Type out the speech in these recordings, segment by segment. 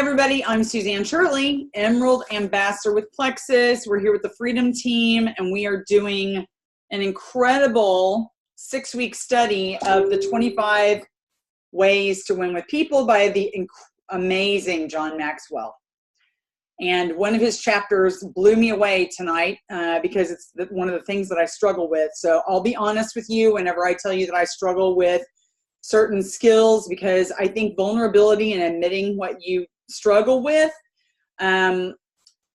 everybody, I'm Suzanne Shirley, Emerald Ambassador with Plexus. We're here with the Freedom Team, and we are doing an incredible 6-week study of the 25 Ways to Win with People by the amazing John Maxwell. And one of his chapters blew me away tonight because it's one of the things that I struggle with. So I'll be honest with you whenever I tell you that I struggle with certain skills, because I think vulnerability and admitting what you struggle with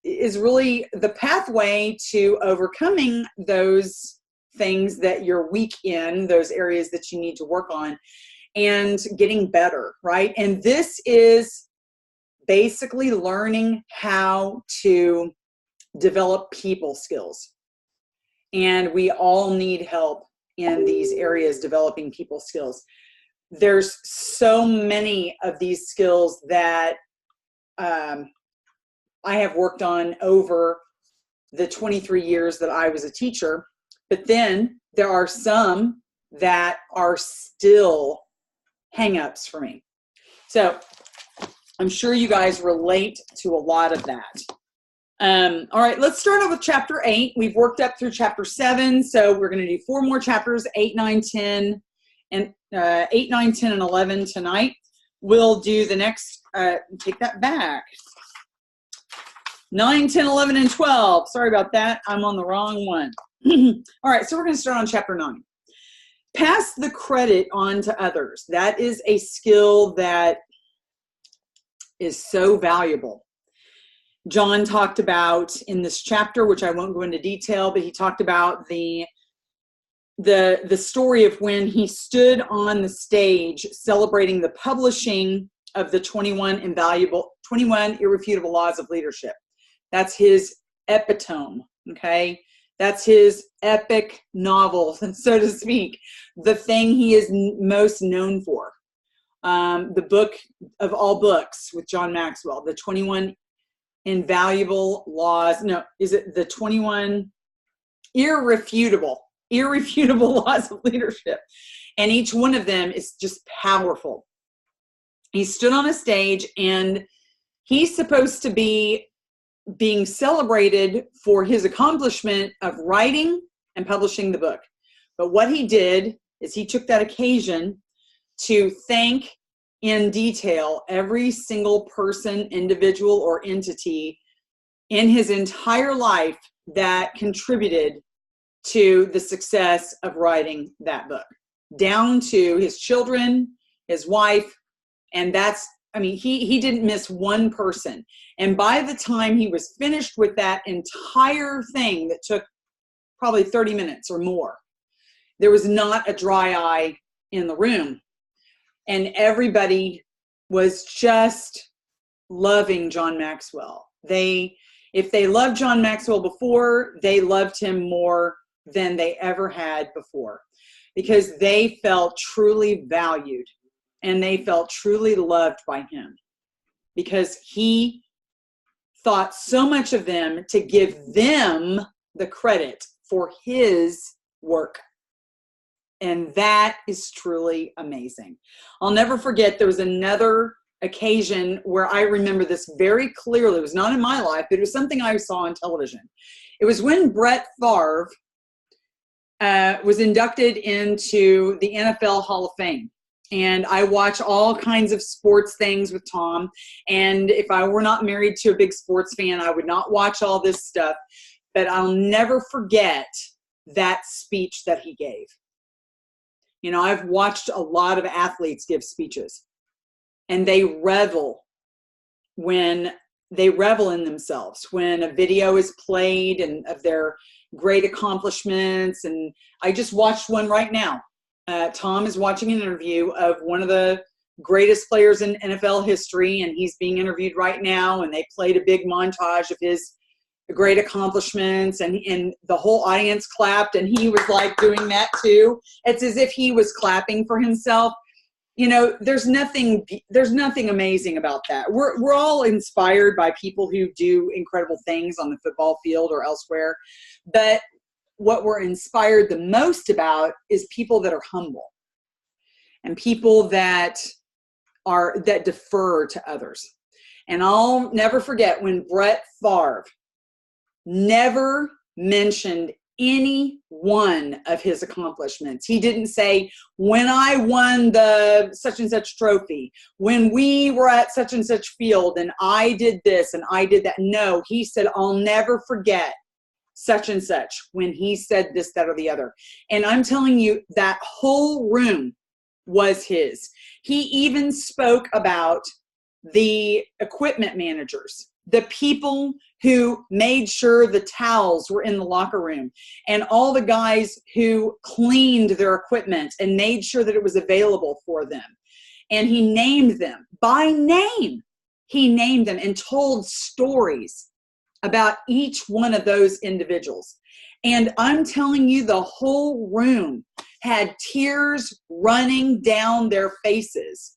is really the pathway to overcoming those things that you're weak in, those areas that you need to work on, and getting better, right? And this is basically learning how to develop people skills. And we all need help in these areas, developing people skills. There's so many of these skills that I have worked on over the 23 years that I was a teacher, but then there are some that are still hang-ups for me. So I'm sure you guys relate to a lot of that. All right, let's start off with chapter 8. We've worked up through chapter 7, so we're going to do 4 more chapters, 8, 9, 10, and 8, 9, 10, and 11 tonight. We'll do the next, take that back, 9, 10, 11, and 12. Sorry about that. I'm on the wrong one. All right, so we're going to start on chapter 9. Pass the credit on to others. That is a skill that is so valuable. John talked about in this chapter, which I won't go into detail, but he talked about the story of when he stood on the stage celebrating the publishing of the 21 irrefutable laws of leadership. That's his epitome, okay? That's his epic novel, so to speak, the thing he is most known for. The book of all books with John Maxwell, the 21 invaluable laws. No, is it the 21 irrefutable laws of leadership? And each one of them is just powerful. He stood on a stage, and he's supposed to be being celebrated for his accomplishment of writing and publishing the book. But what he did is he took that occasion to thank in detail every single person, individual, or entity in his entire life that contributed to the success of writing that book, down to his children, his wife, and he didn't miss one person. And by the time he was finished with that entire thing that took probably 30 minutes or more, there was not a dry eye in the room. And everybody was just loving John Maxwell. If they loved John Maxwell before, they loved him more than they ever had before, because they felt truly valued and they felt truly loved by him, because he thought so much of them to give them the credit for his work. And that is truly amazing. I'll never forget, there was another occasion where I remember this very clearly. It was not in my life, but it was something I saw on television. It was when Brett Favre was inducted into the NFL Hall of Fame. And I watch all kinds of sports things with Tom. And if I were not married to a big sports fan, I would not watch all this stuff. But I'll never forget that speech that he gave. You know, I've watched a lot of athletes give speeches, and they revel in themselves when a video is played and of their great accomplishments. And I just watched one right now. Tom is watching an interview of one of the greatest players in NFL history, and he's being interviewed right now, and they played a big montage of his great accomplishments, and the whole audience clapped, and he was like doing that too. It's as if he was clapping for himself. You know, there's nothing amazing about that. We're all inspired by people who do incredible things on the football field or elsewhere, but what we're inspired the most about is people that are humble and people that defer to others. And I'll never forget when Brett Favre never mentioned any one of his accomplishments. He didn't say, when I won the such and such trophy, when we were at such and such field, and I did this and I did that. No, he said, I'll never forget such and such when he said this, that, or the other. And I'm telling you, that whole room was his. He even spoke about the equipment managers, the people who made sure the towels were in the locker room, and all the guys who cleaned their equipment and made sure that it was available for them. And he named them by name. He named them and told stories about each one of those individuals. And I'm telling you, the whole room had tears running down their faces.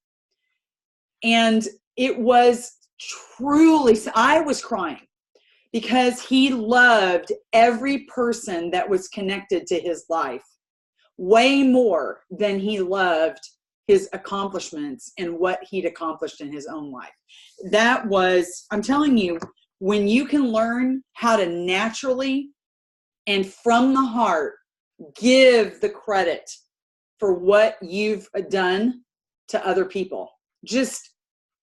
And it was truly, I was crying because he loved every person that was connected to his life way more than he loved his accomplishments and what he'd accomplished in his own life. That was, I'm telling you, when you can learn how to naturally and from the heart give the credit for what you've done to other people, just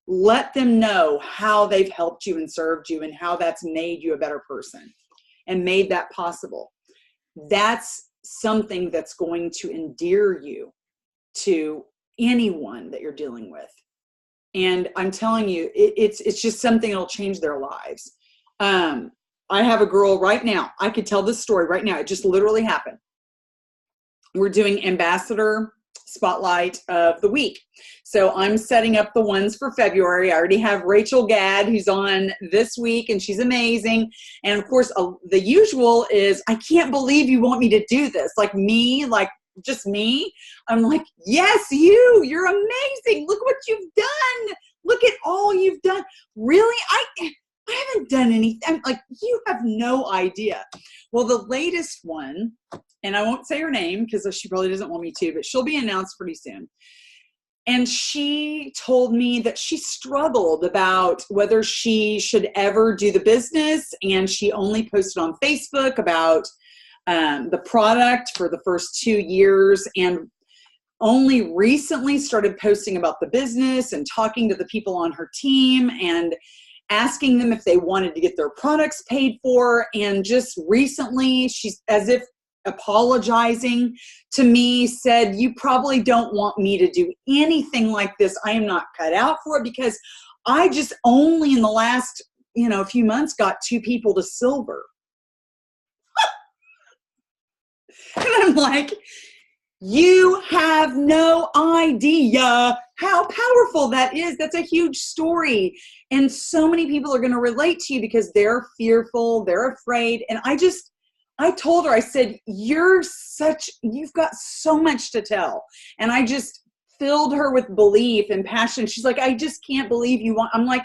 let them know how they've helped you and served you and how that's made you a better person and made that possible. That's something that's going to endear you to anyone that you're dealing with. And I'm telling you, it's just something that'll change their lives. I have a girl right now. I could tell this story right now. It just literally happened. We're doing Ambassador Spotlight of the Week. So I'm setting up the ones for February. I already have Rachel Gadd, who's on this week, and she's amazing. And of course, the usual is, I can't believe you want me to do this. Like me, like just me. I'm like, yes, you're amazing. Look what you've done. Look at all you've done. Really? I haven't done anything. I'm like, you have no idea. Well, the latest one, and I won't say her name because she probably doesn't want me to, but she'll be announced pretty soon. And she told me that she struggled about whether she should ever do the business. And she only posted on Facebook about the product for the first 2 years, and only recently started posting about the business and talking to the people on her team and asking them if they wanted to get their products paid for. And just recently, she's as if apologizing to me, said, you probably don't want me to do anything like this. I am not cut out for it, because I just only in the last, few months got 2 people to silver. And I'm like, you have no idea how powerful that is. That's a huge story. And so many people are going to relate to you because they're fearful, they're afraid. And I told her, I said, you've got so much to tell. And I just filled her with belief and passion. She's like, I just can't believe you want, I'm like,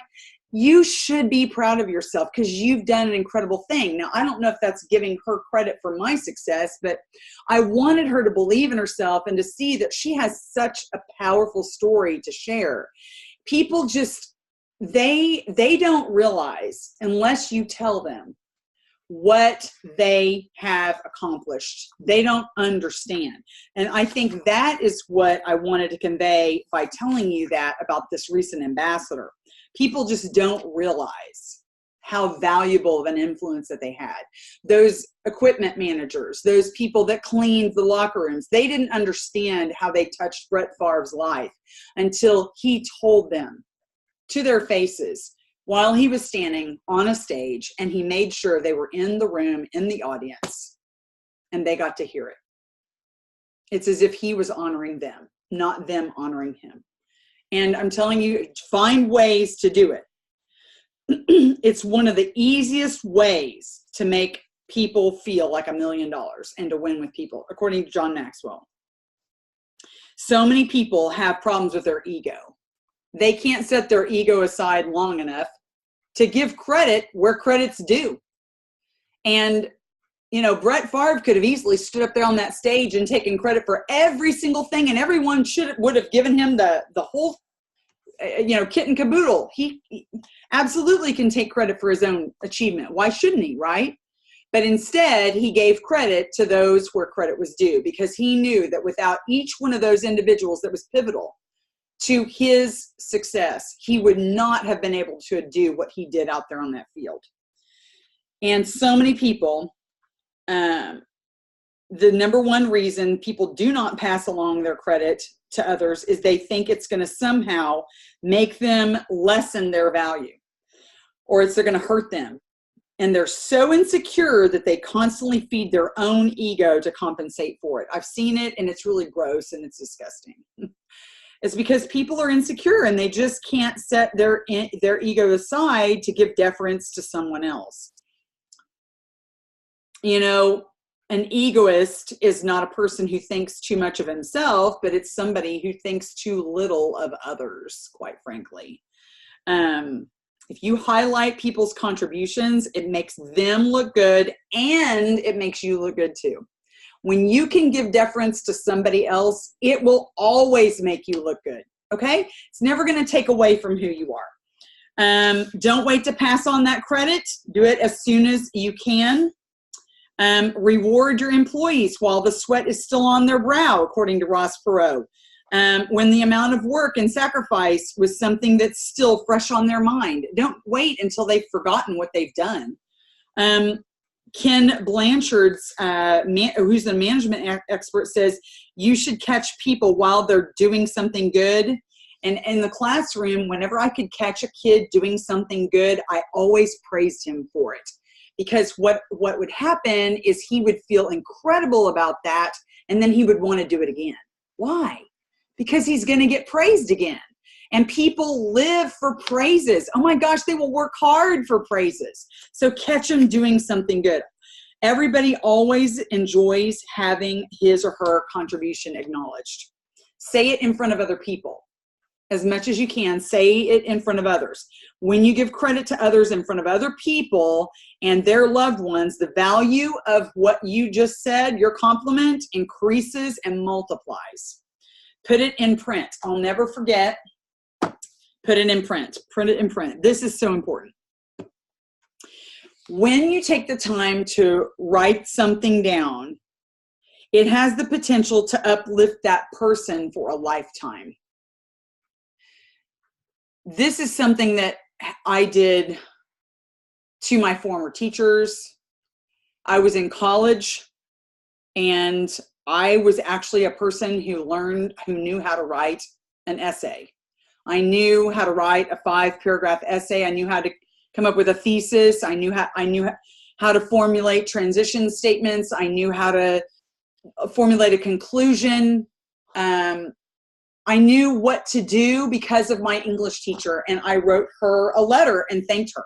you should be proud of yourself because you've done an incredible thing. Now, I don't know if that's giving her credit for my success, but I wanted her to believe in herself and to see that she has such a powerful story to share. People just, they don't realize unless you tell them what they have accomplished. They don't understand. And I think that is what I wanted to convey by telling you that about this recent ambassador. People just don't realize how valuable of an influence that they had. Those equipment managers, those people that cleaned the locker rooms, they didn't understand how they touched Brett Favre's life until he told them to their faces while he was standing on a stage, and he made sure they were in the room, in the audience, and they got to hear it. It's as if he was honoring them, not them honoring him. And I'm telling you, find ways to do it. It's one of the easiest ways to make people feel like $1 million and to win with people, according to John Maxwell. So many people have problems with their ego. They can't set their ego aside long enough to give credit where credit's due. And, Brett Favre could have easily stood up there on that stage and taken credit for every single thing, and everyone would have given him the whole, kit and caboodle. absolutely can take credit for his own achievement. Why shouldn't he, right? But instead, he gave credit to those where credit was due, because he knew that without each one of those individuals that was pivotal to his success, he would not have been able to do what he did out there on that field. And so many people, the number one reason people do not pass along their credit to others is they think it's going to somehow make them lessen their value, or they're going to hurt them. And they're so insecure that they constantly feed their own ego to compensate for it. I've seen it, and it's really gross and it's disgusting. It's because people are insecure and they just can't set their ego aside to give deference to someone else. You know, an egoist is not a person who thinks too much of himself, but it's somebody who thinks too little of others, quite frankly. If you highlight people's contributions, it makes them look good, and it makes you look good too. When you can give deference to somebody else, it will always make you look good, okay? It's never going to take away from who you are. Don't wait to pass on that credit. Do it as soon as you can. Reward your employees while the sweat is still on their brow, according to Ross Perot. When the amount of work and sacrifice was something that's still fresh on their mind. Don't wait until they've forgotten what they've done. Ken Blanchard's, who's the management expert, says you should catch people while they're doing something good. And in the classroom, whenever I could catch a kid doing something good, I always praised him for it. Because what would happen is he would feel incredible about that, and then he would want to do it again. Why? Because he's going to get praised again. And people live for praises. Oh my gosh, they will work hard for praises. So catch them doing something good. Everybody always enjoys having his or her contribution acknowledged. Say it in front of other people. As much as you can, say it in front of others. When you give credit to others in front of other people and their loved ones, the value of what you just said, your compliment, increases and multiplies. Put it in print. I'll never forget. Put it in print. Print it in print. This is so important. When you take the time to write something down, it has the potential to uplift that person for a lifetime. This is something that I did to my former teachers. I was in college, and I was actually a person who knew how to write an essay. I knew how to write a 5-paragraph essay. I knew how to come up with a thesis. I knew how to formulate transition statements. I knew how to formulate a conclusion. I knew what to do because of my English teacher, and I wrote her a letter and thanked her.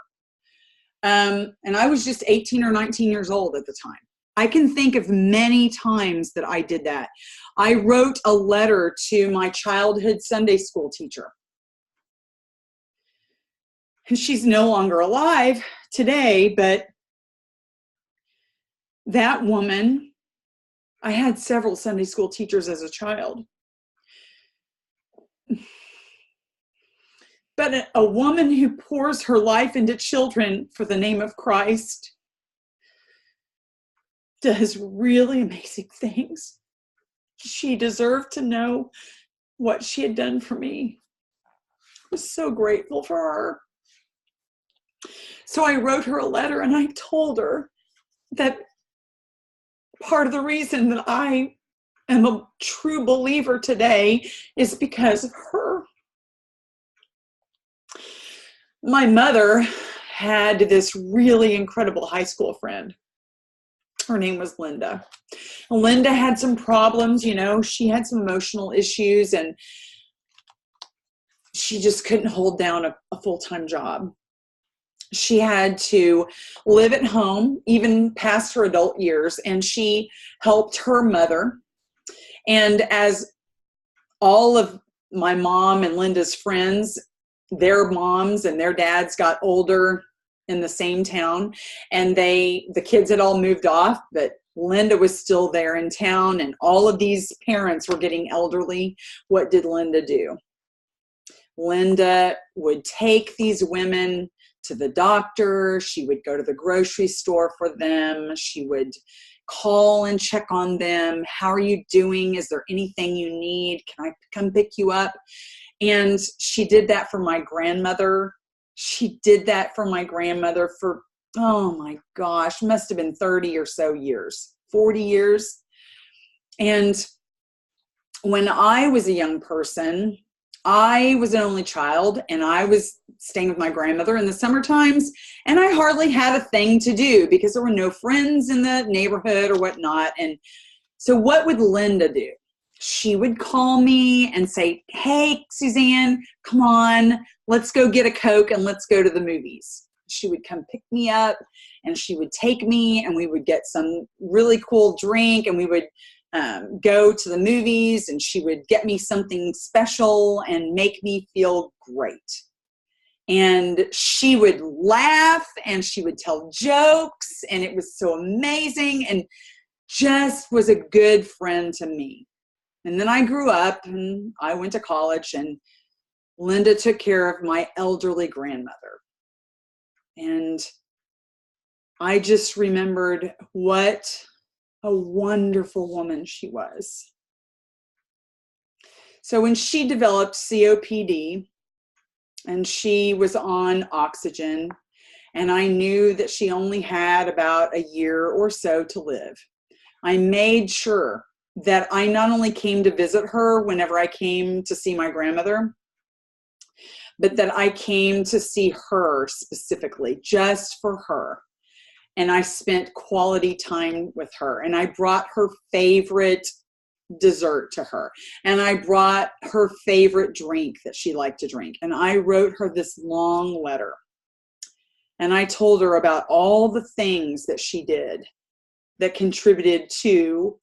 And I was just 18 or 19 years old at the time. I can think of many times that I did that. I wrote a letter to my childhood Sunday school teacher. And she's no longer alive today, but that woman, I had several Sunday school teachers as a child. But a woman who pours her life into children for the name of Christ does really amazing things. She deserved to know what she had done for me. I was so grateful for her. So I wrote her a letter, and I told her that part of the reason that I am a true believer today is because of her. My mother had this really incredible high school friend. Her name was Linda. Linda had some problems, she had some emotional issues, and she just couldn't hold down a full-time job. She had to live at home, even past her adult years, and she helped her mother. And as all of my mom and Linda's friends, their moms and their dads got older in the same town, and the kids had all moved off, but Linda was still there in town, and all of these parents were getting elderly. What did Linda do? Linda would take these women to the doctor. She would go to the grocery store for them. She would call and check on them. How are you doing? Is there anything you need? Can I come pick you up? And she did that for my grandmother. She did that for my grandmother for, oh my gosh, must have been 30 or so years, 40 years. And when I was a young person, I was an only child, and I was staying with my grandmother in the summer times, and I hardly had a thing to do because there were no friends in the neighborhood or whatnot. And so what would Linda do? She would call me and say, hey, Suzanne, come on, let's go get a Coke and let's go to the movies. She would come pick me up, and she would take me, and we would get some really cool drink, and we would go to the movies, and she would get me something special and make me feel great. And she would laugh, and she would tell jokes, and it was so amazing, and just was a good friend to me. And then I grew up, and I went to college, and Linda took care of my elderly grandmother. And I just remembered what a wonderful woman she was. So when she developed COPD and she was on oxygen, and I knew that she only had about a year or so to live, I made sure that I not only came to visit her whenever I came to see my grandmother, but that I came to see her specifically, just for her. And I spent quality time with her, and I brought her favorite dessert to her, and I brought her favorite drink that she liked to drink, and I wrote her this long letter, and I told her about all the things that she did that contributed to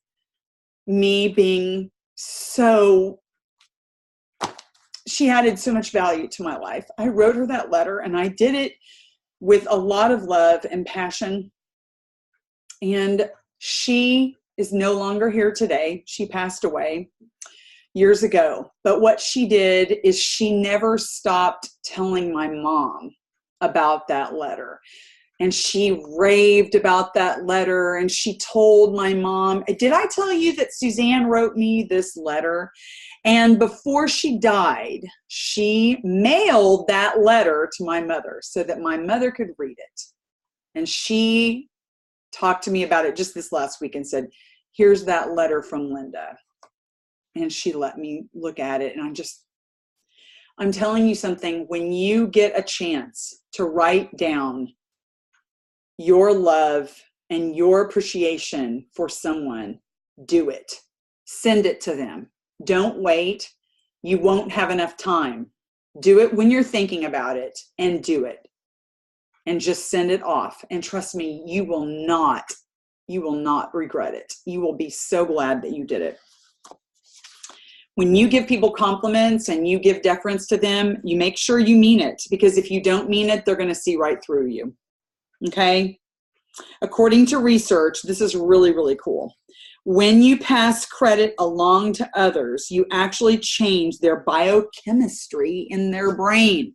me being so, she added so much value to my life. I wrote her that letter, and I did it with a lot of love and passion. And she is no longer here today. She passed away years ago. But what she did is she never stopped telling my mom about that letter. And she raved about that letter, and she told my mom, did I tell you that Suzanne wrote me this letter? And before she died, she mailed that letter to my mother so that my mother could read it. And she talked to me about it just this last week and said, here's that letter from Linda. And she let me look at it. And I'm telling you something, when you get a chance to write down your love and your appreciation for someone, do it. Send it to them. Don't wait. You won't have enough time. Do it when you're thinking about it, and do it. And just send it off. And trust me, you will not regret it. You will be so glad that you did it. When you give people compliments and you give deference to them, you make sure you mean it, because if you don't mean it, they're going to see right through you. Okay? According to research, this is really, really cool. When you pass credit along to others, you actually change their biochemistry in their brain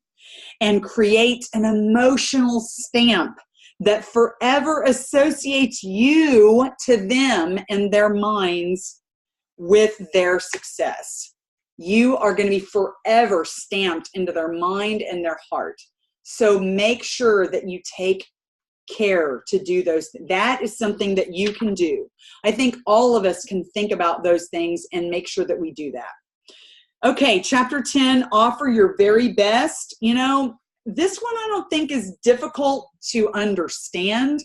and create an emotional stamp that forever associates you to them in their minds with their success. You are going to be forever stamped into their mind and their heart. So make sure that you take care to do those. That is something that you can do. I think all of us can think about those things and make sure that we do that. Okay, chapter 10, offer your very best. You know, this one I don't think is difficult to understand.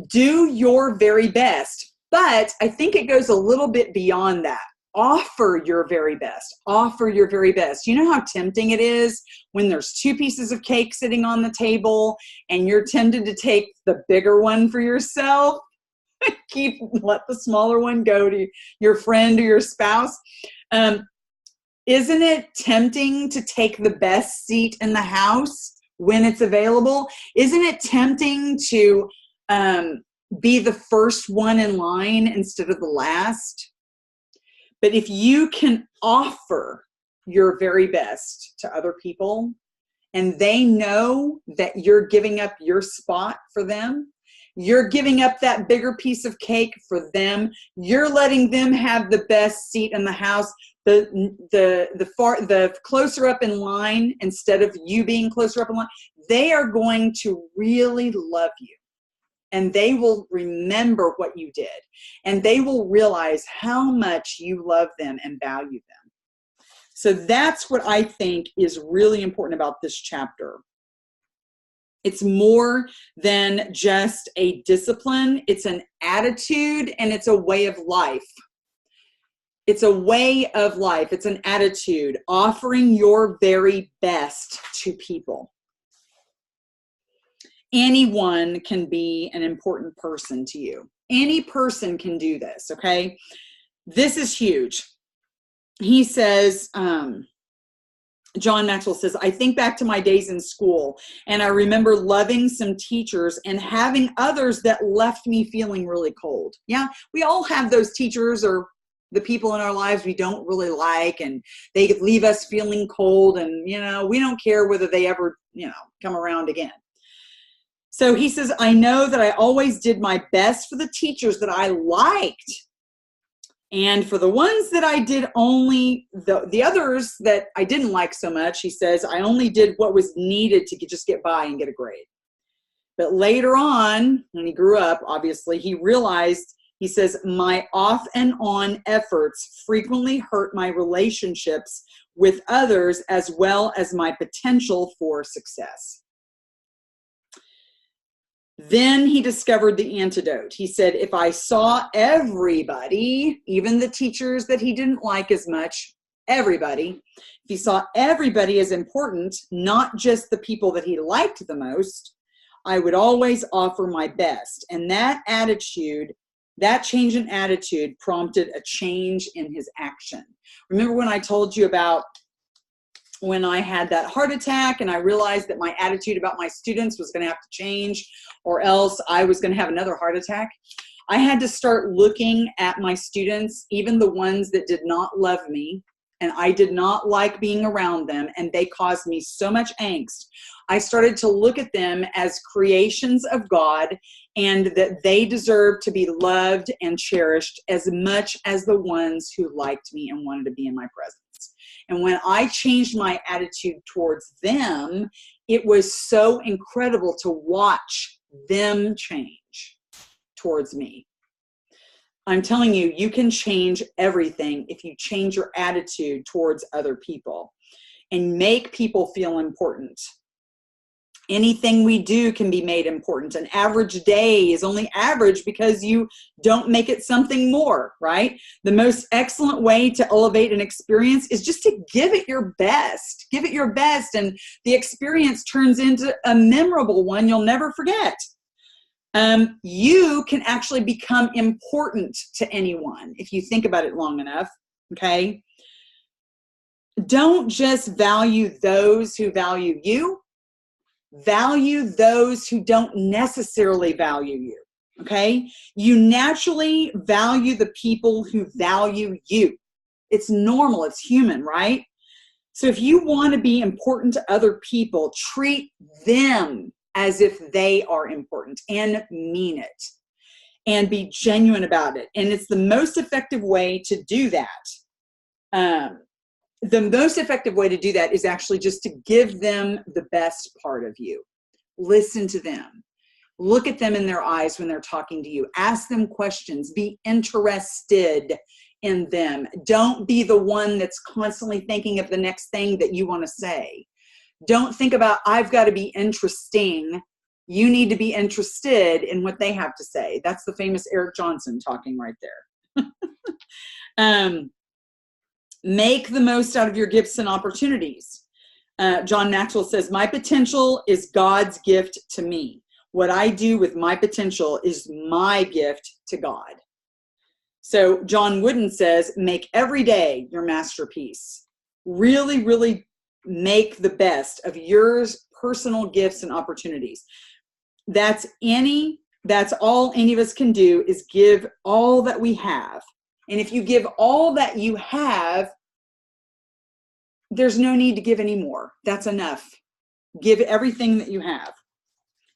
Do your very best, but I think it goes a little bit beyond that. Offer your very best. Offer your very best. You know how tempting it is when there's two pieces of cake sitting on the table and you're tempted to take the bigger one for yourself? Let the smaller one go to your friend or your spouse. Isn't it tempting to take the best seat in the house when it's available? Isn't it tempting to be the first one in line instead of the last? But if you can offer your very best to other people, and they know that you're giving up your spot for them, you're giving up that bigger piece of cake for them, you're letting them have the best seat in the house, the closer up in line instead of you being closer up in line, they are going to really love you. And they will remember what you did. And they will realize how much you love them and value them. So that's what I think is really important about this chapter. It's more than just a discipline. It's an attitude and it's a way of life. It's a way of life. It's an attitude, offering your very best to people. Anyone can be an important person to you. Any person can do this, okay? This is huge. He says, John Maxwell says, I think back to my days in school, and I remember loving some teachers and having others that left me feeling really cold. Yeah, we all have those teachers or the people in our lives we don't really like, and they leave us feeling cold, and, we don't care whether they ever, come around again. So he says, I know that I always did my best for the teachers that I liked. And for the ones that I did only, the others that I didn't like so much, he says, I only did what was needed to just get by and get a grade. But later on, when he grew up, obviously, he realized, he says, my off and on efforts frequently hurt my relationships with others as well as my potential for success. Then he discovered the antidote. He said, if I saw everybody, even the teachers that he didn't like as much, everybody, if he saw everybody as important, not just the people that he liked the most, I would always offer my best. And that attitude, that change in attitude prompted a change in his action. Remember when I told you about when I had that heart attack and I realized that my attitude about my students was going to have to change or else I was going to have another heart attack? I had to start looking at my students, even the ones that did not love me, and I did not like being around them, and they caused me so much angst. I started to look at them as creations of God and that they deserve to be loved and cherished as much as the ones who liked me and wanted to be in my presence. And when I changed my attitude towards them, it was so incredible to watch them change towards me. I'm telling you, you can change everything if you change your attitude towards other people and make people feel important. Anything we do can be made important. An average day is only average because you don't make it something more, right? The most excellent way to elevate an experience is just to give it your best. Give it your best, and the experience turns into a memorable one you'll never forget. You can actually become important to anyone if you think about it long enough, okay? Don't just value those who value you. Value those who don't necessarily value you, okay? You naturally value the people who value you. It's normal, it's human, right? So if you want to be important to other people, treat them as if they are important and mean it and be genuine about it. And it's the most effective way to do that. The most effective way to do that is actually just to give them the best part of you. Listen to them. Look at them in their eyes when they're talking to you. Ask them questions. Be interested in them. Don't be the one that's constantly thinking of the next thing that you want to say. Don't think about, I've got to be interesting. You need to be interested in what they have to say. That's the famous Eric Johnson talking right there. Make the most out of your gifts and opportunities. John Maxwell says, my potential is God's gift to me. What I do with my potential is my gift to God. So John Wooden says, make every day your masterpiece. Really, really make the best of your personal gifts and opportunities. That's all any of us can do is give all that we have. And if you give all that you have, there's no need to give any more. That's enough. Give everything that you have.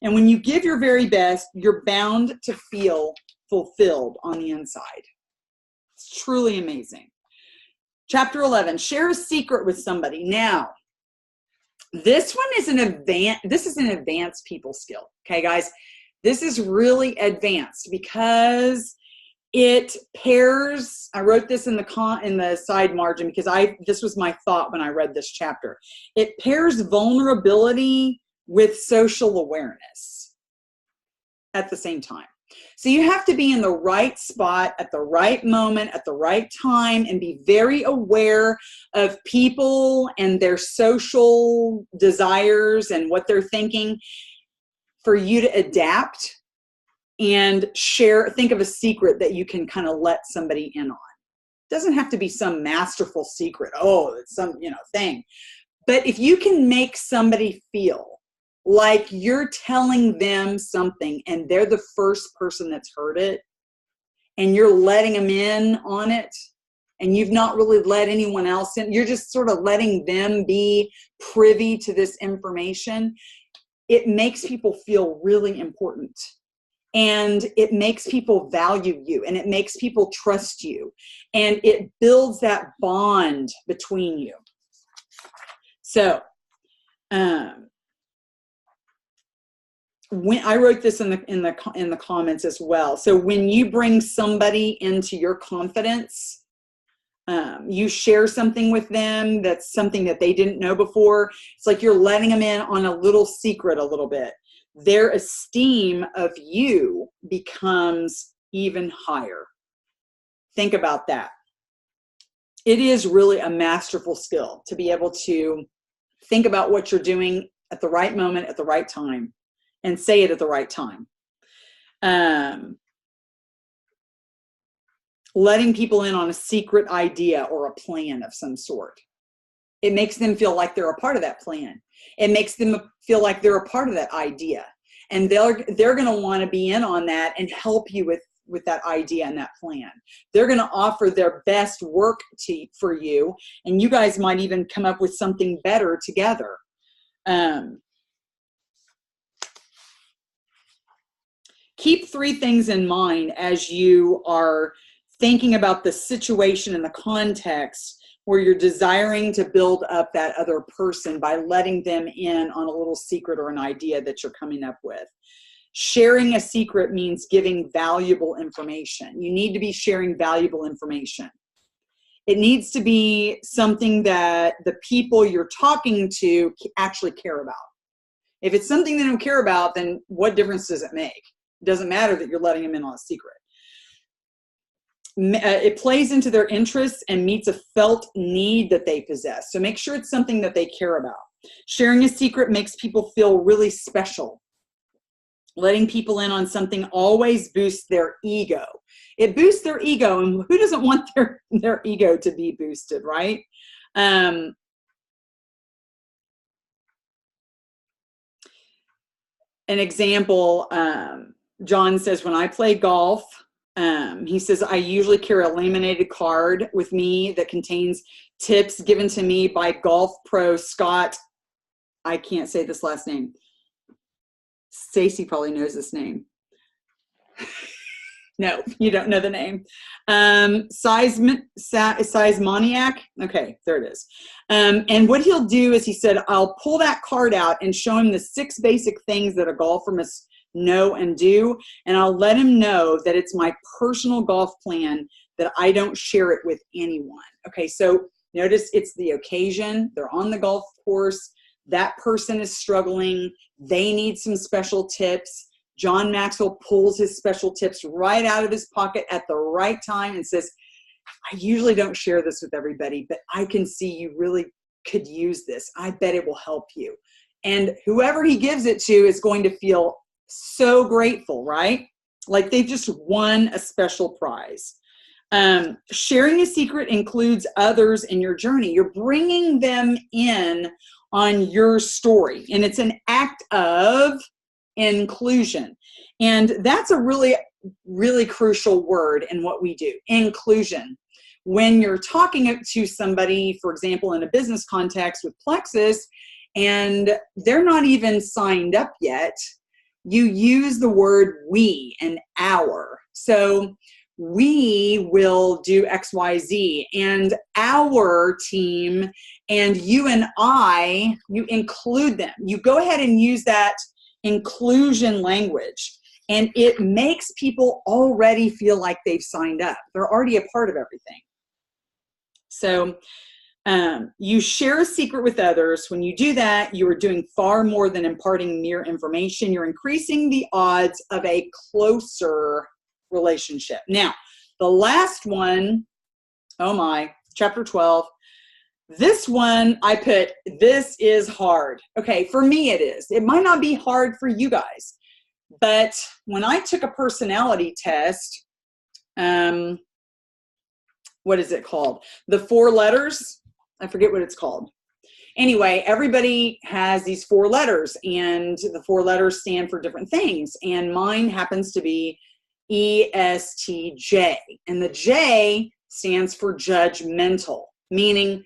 And when you give your very best, you're bound to feel fulfilled on the inside. It's truly amazing. Chapter 11, share a secret with somebody. Now, this one is an advanced people skill. Okay, guys, this is really advanced because it pairs, I wrote this in the side margin because this was my thought when I read this chapter. It pairs vulnerability with social awareness at the same time. So you have to be in the right spot at the right moment at the right time and be very aware of people and their social desires and what they're thinking for you to adapt and share. Think of a secret that you can kind of let somebody in on. It doesn't have to be some masterful secret. Oh, it's some, thing. But if you can make somebody feel like you're telling them something and they're the first person that's heard it and you're letting them in on it and you've not really let anyone else in, you're just sort of letting them be privy to this information, it makes people feel really important. And it makes people value you and it makes people trust you and it builds that bond between you. So, when I wrote this in the comments as well. So when you bring somebody into your confidence, you share something with them that's something that they didn't know before. It's like you're letting them in on a little secret a little bit. Their esteem of you becomes even higher. Think about that. It is really a masterful skill to be able to think about what you're doing at the right moment, at the right time, and say it at the right time. Letting people in on a secret idea or a plan of some sort. It makes them feel like they're a part of that plan. It makes them feel like they're a part of that idea. And they're going to want to be in on that and help you with that idea and that plan. They're going to offer their best work for you, and you guys might even come up with something better together. Keep 3 things in mind as you are thinking about the situation and the context where you're desiring to build up that other person by letting them in on a little secret or an idea that you're coming up with. Sharing a secret means giving valuable information. You need to be sharing valuable information. It needs to be something that the people you're talking to actually care about. If it's something they don't care about, then what difference does it make? It doesn't matter that you're letting them in on a secret. It plays into their interests and meets a felt need that they possess. So make sure it's something that they care about. Sharing a secret makes people feel really special. Letting people in on something always boosts their ego. It boosts their ego, and who doesn't want their ego to be boosted, right? An example, John says, when I play golf, he says, I usually carry a laminated card with me that contains tips given to me by golf pro Scott. I can't say this last name. Stacy probably knows this name. No, you don't know the name. Seismoniac. Okay, there it is. And what he'll do is he said, I'll pull that card out and show him the 6 basic things that a golfer must know and do. And I'll let him know that it's my personal golf plan, that I don't share it with anyone. Okay, so notice it's the occasion. They're on the golf course. That person is struggling. They need some special tips. John Maxwell pulls his special tips right out of his pocket at the right time and says, I usually don't share this with everybody, but I can see you really could use this. I bet it will help you. And whoever he gives it to is going to feel so grateful, right? Like they've just won a special prize. Sharing a secret includes others in your journey. You're bringing them in on your story, and it's an act of inclusion. And that's a really, really crucial word in what we do, inclusion. when you're talking to somebody, for example, in a business context with Plexus, and they're not even signed up yet, you use the word we and our. So we will do XYZ, and our team, and you and I, you include them. You go ahead and use that inclusion language, and it makes people already feel like they've signed up. They're already a part of everything. So you share a secret with others. When you do that, you are doing far more than imparting mere information. You're increasing the odds of a closer relationship. Now, the last one, oh my, chapter 12. This one I put, this is hard. Okay, for me it is. It might not be hard for you guys, but when I took a personality test, what is it called? The 4 letters. I forget what it's called. Anyway, everybody has these 4 letters, and the 4 letters stand for different things. And mine happens to be ESTJ. And the J stands for judgmental, meaning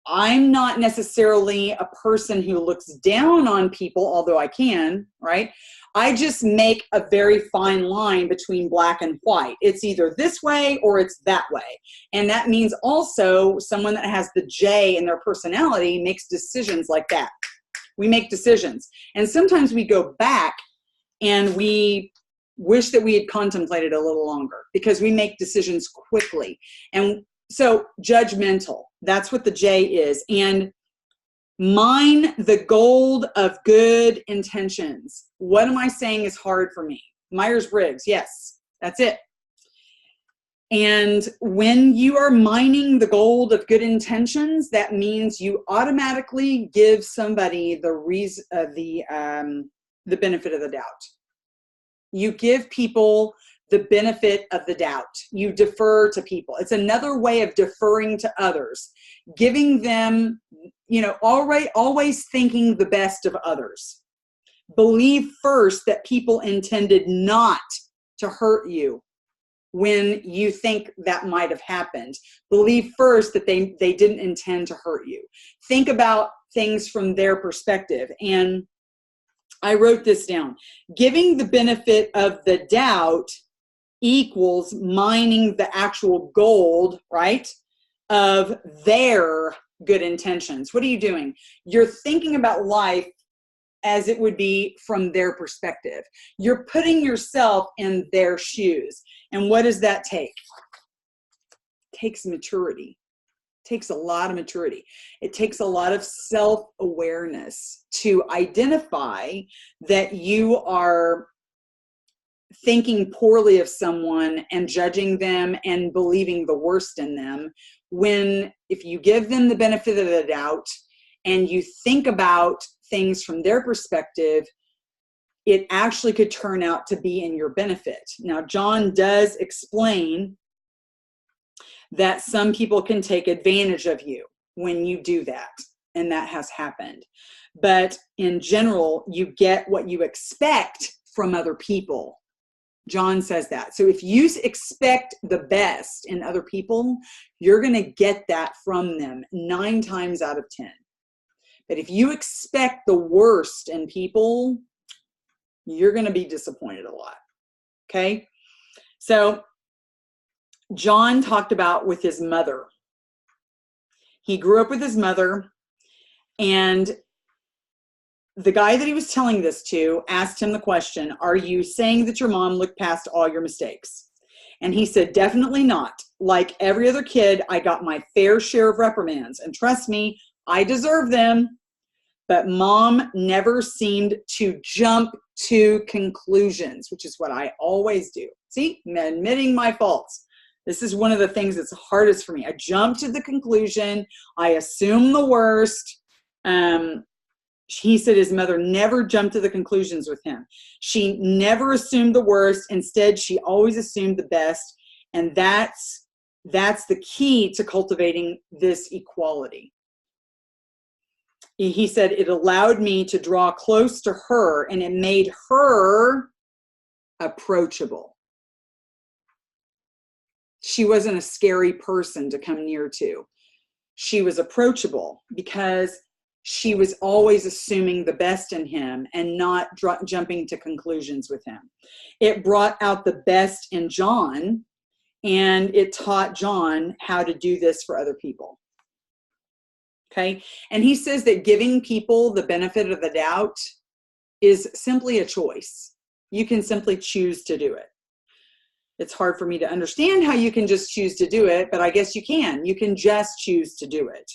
I'm not necessarily a person who looks down on people, although I can, right? I just make a very fine line between black and white. It's either this way or it's that way. And that means also someone that has the J in their personality makes decisions like that. We make decisions. And sometimes we go back and we wish that we had contemplated a little longer because we make decisions quickly. And so judgmental, that's what the J is. And mine, the gold of good intentions. What am I saying is hard for me? Myers-Briggs, yes, that's it. And when you are mining the gold of good intentions, that means you automatically give somebody the reason, the benefit of the doubt. You give people the benefit of the doubt. You defer to people. It's another way of deferring to others, giving them, always thinking the best of others. Believe first that people intended not to hurt you when you think that might have happened. Believe first that they didn't intend to hurt you. Think about things from their perspective. And I wrote this down. Giving the benefit of the doubt equals mining the actual gold, right, of their good intentions. What are you doing? You're thinking about life as it would be from their perspective. You're putting yourself in their shoes. And what does that take? It takes maturity. It takes a lot of maturity. It takes a lot of self-awareness to identify that you are thinking poorly of someone and judging them and believing the worst in them, when if you give them the benefit of the doubt and you think about things from their perspective, it actually could turn out to be in your benefit. Now, John does explain that some people can take advantage of you when you do that, and that has happened. But in general, you get what you expect from other people. John says that. So if you expect the best in other people, you're going to get that from them 9 times out of 10. But if you expect the worst in people, you're going to be disappointed a lot. Okay? So John talked about with his mother. He grew up with his mother, and the guy that he was telling this to asked him the question, are you saying that your mom looked past all your mistakes? And he said, definitely not. Like every other kid, I got my fair share of reprimands. And trust me, I deserve them. But mom never seemed to jump to conclusions, which is what I always do. See, admitting my faults. This is one of the things that's hardest for me. I jump to the conclusion. I assume the worst. He said his mother never jumped to the conclusions with him. She never assumed the worst. Instead, she always assumed the best. And that's the key to cultivating this equality. He said it allowed me to draw close to her, and it made her approachable. She wasn't a scary person to come near to. She was approachable because she was always assuming the best in him and not jumping to conclusions with him. It brought out the best in John, and it taught John how to do this for other people. Okay? And he says that giving people the benefit of the doubt is simply a choice. You can simply choose to do it. It's hard for me to understand how you can just choose to do it, but I guess you can. You can just choose to do it.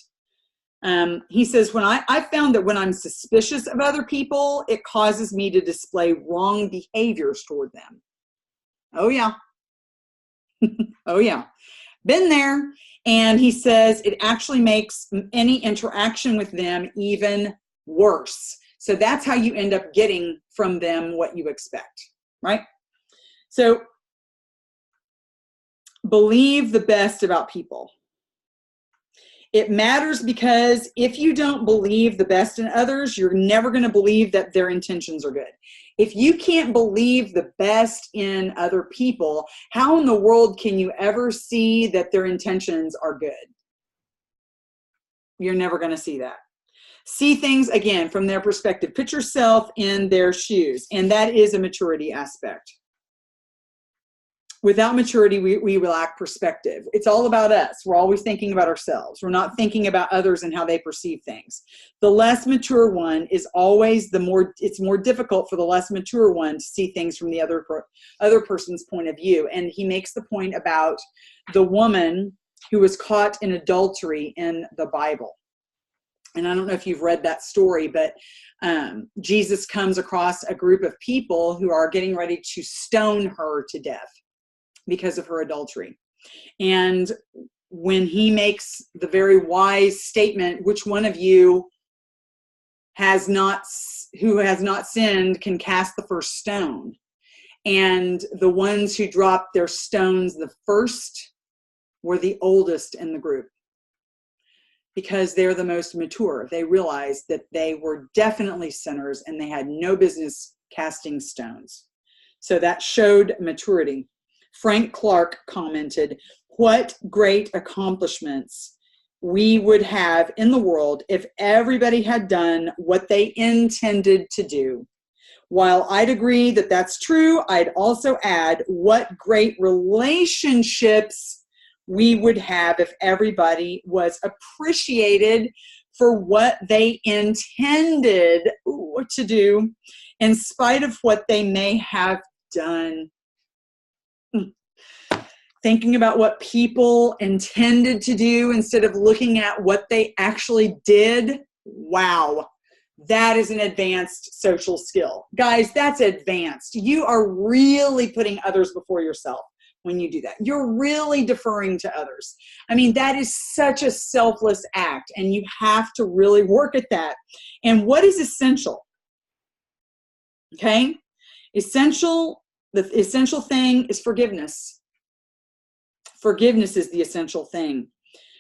He says, when I found that when I'm suspicious of other people, it causes me to display wrong behaviors toward them. Oh, yeah. Oh, yeah. Been there. And he says it actually makes any interaction with them even worse. So that's how you end up getting from them what you expect, right? So believe the best about people. It matters because if you don't believe the best in others, you're never going to believe that their intentions are good. If you can't believe the best in other people, how in the world can you ever see that their intentions are good? You're never going to see that. See things, again, from their perspective. Put yourself in their shoes, and that is a maturity aspect. Without maturity, we lack perspective. It's all about us. We're always thinking about ourselves. We're not thinking about others and how they perceive things. The less mature one is always it's more difficult for the less mature one to see things from the other person's point of view. And he makes the point about the woman who was caught in adultery in the Bible. And I don't know if you've read that story, but Jesus comes across a group of people who are getting ready to stone her to death because of her adultery. And when he makes the very wise statement, which one of you who has not sinned can cast the first stone? And the ones who dropped their stones the first were the oldest in the group, because they're the most mature. They realized that they were definitely sinners and they had no business casting stones. So that showed maturity. Frank Clark commented, "What great accomplishments we would have in the world if everybody had done what they intended to do. While I'd agree that that's true, I'd also add what great relationships we would have if everybody was appreciated for what they intended to do in spite of what they may have done." Thinking about what people intended to do instead of looking at what they actually did. Wow. That is an advanced social skill. Guys, that's advanced. You are really putting others before yourself when you do that. You're really deferring to others. I mean, that is such a selfless act, and you have to really work at that. And what is essential? Okay? The essential thing is forgiveness. Forgiveness is the essential thing.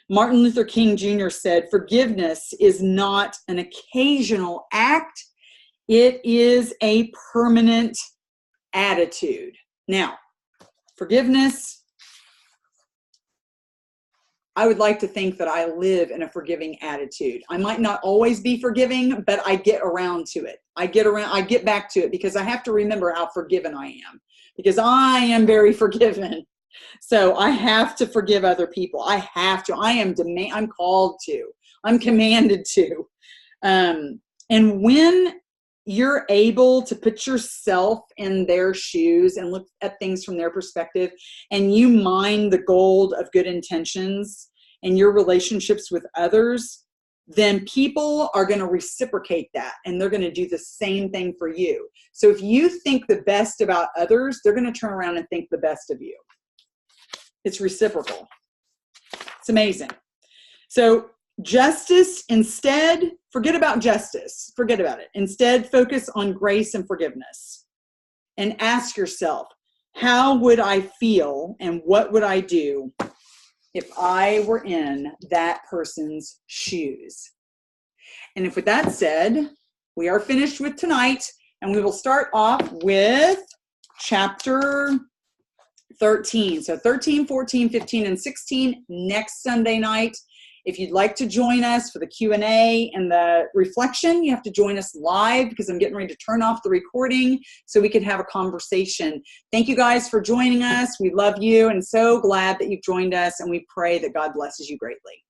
Martin Luther King Jr. said, "Forgiveness is not an occasional act. It is a permanent attitude." Now, forgiveness, I would like to think that I live in a forgiving attitude. I might not always be forgiving, but I get around to it. I get back to it because I have to remember how forgiven I am, because I am very forgiven. So I have to forgive other people. I have to. I'm called to. I'm commanded to. And when you're able to put yourself in their shoes and look at things from their perspective, and you mine the gold of good intentions and your relationships with others, then people are going to reciprocate that, and they're going to do the same thing for you. So if you think the best about others, they're going to turn around and think the best of you. It's reciprocal. It's amazing. So justice, instead, forget about justice. Forget about it. Instead, focus on grace and forgiveness. And ask yourself, how would I feel and what would I do if I were in that person's shoes? And if with that said, we are finished with tonight, and we will start off with chapter 13. So 13, 14, 15, and 16 next Sunday night. If you'd like to join us for the Q&A and the reflection, you have to join us live because I'm getting ready to turn off the recording so we can have a conversation. Thank you guys for joining us. We love you and so glad that you've joined us, and we pray that God blesses you greatly.